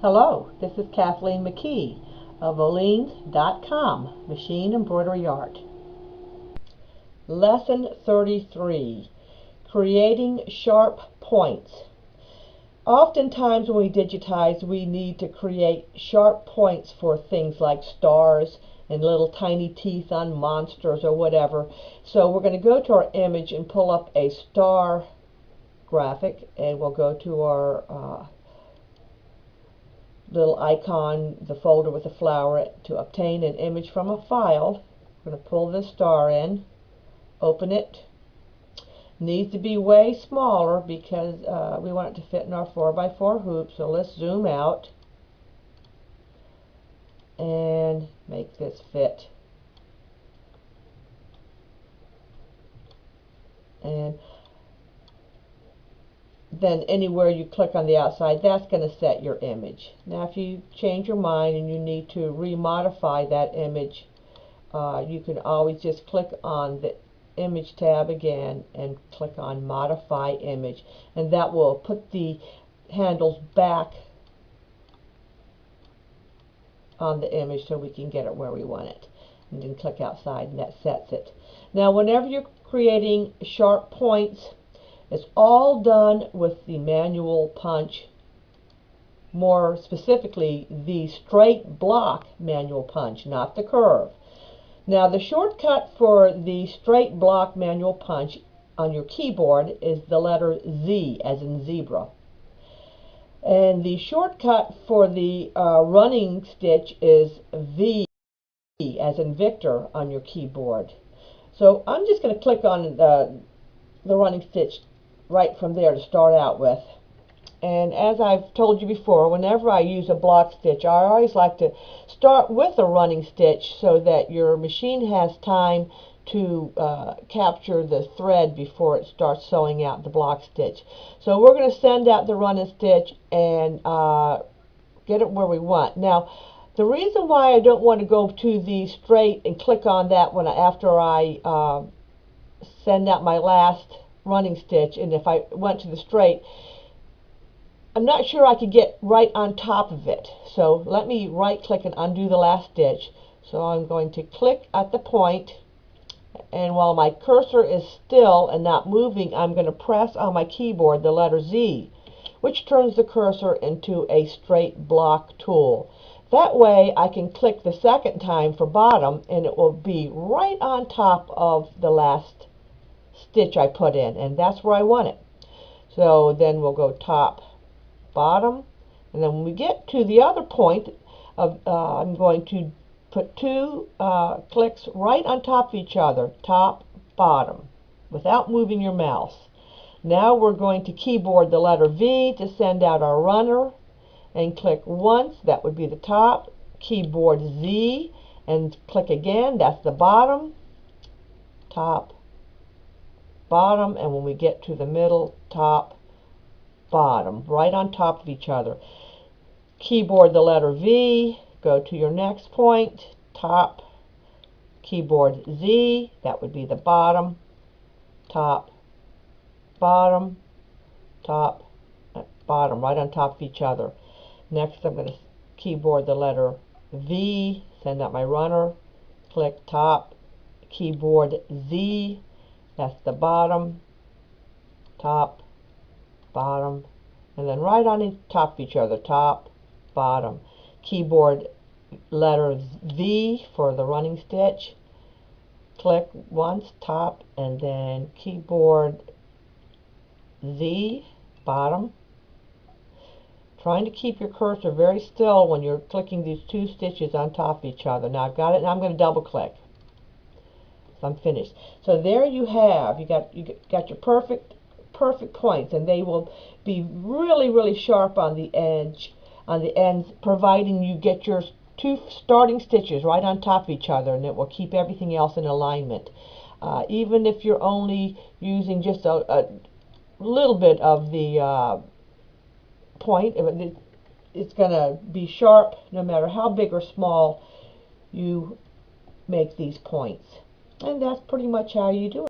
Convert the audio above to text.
Hello, this is Kathleen McKee of Oleens.com, Machine Embroidery Art. Lesson 33, Creating Sharp Points. Oftentimes when we digitize, we need to create sharp points for things like stars and little tiny teeth on monsters or whatever. So we're going to go to our image and pull up a star graphic, and we'll go to our little icon, the folder with the flower, to obtain an image from a file. We're going to pull this star in, open it. Needs to be way smaller because we want it to fit in our 4x4 hoop. So let's zoom out and make this fit. And then anywhere you click on the outside, that's going to set your image. Now if you change your mind and you need to remodify that image, you can always just click on the image tab again and click on modify image, and that will put the handles back on the image so we can get it where we want it. And then click outside and that sets it. Now whenever you're creating sharp points, it's all done with the manual punch, more specifically the straight block manual punch, not the curve. Now the shortcut for the straight block manual punch on your keyboard is the letter Z as in zebra. And the shortcut for the running stitch is V as in Victor on your keyboard. So I'm just going to click on the running stitch right from there to start out with. And as I've told you before, whenever I use a block stitch, I always like to start with a running stitch so that your machine has time to capture the thread before it starts sewing out the block stitch. So we're going to send out the running stitch and get it where we want. Now, the reason why I don't want to go to the straight and click on that when after I send out my last running stitch, and if I went to the straight, I'm not sure I could get right on top of it. So let me right click and undo the last stitch. So I'm going to click at the point, and while my cursor is still and not moving, I'm going to press on my keyboard the letter Z, which turns the cursor into a straight block tool. That way I can click the second time for bottom and it will be right on top of the last stitch I put in, and that's where I want it. So then we'll go top, bottom, and then when we get to the other point of I'm going to put two clicks right on top of each other, top, bottom, without moving your mouse. Now we're going to keyboard the letter V to send out our runner, and click once, that would be the top, keyboard Z and click again, that's the bottom, top, bottom, and when we get to the middle, top, bottom, right on top of each other. Keyboard the letter V, go to your next point, top, keyboard Z, that would be the bottom, top, bottom, top, bottom, right on top of each other. Next I'm going to keyboard the letter V, send out my runner, click top, keyboard Z, that's the bottom, top, bottom, and then right on top of each other, top, bottom. Keyboard letter V for the running stitch, click once, top, and then keyboard Z, bottom. Trying to keep your cursor very still when you're clicking these two stitches on top of each other. Now I've got it, and I'm going to double click. So I'm finished. So there you have, you got your perfect points, and they will be really sharp on the edge, on the ends, providing you get your two starting stitches right on top of each other, and it will keep everything else in alignment. Even if you're only using just a little bit of the point, it's going to be sharp no matter how big or small you make these points. And that's pretty much how you do it.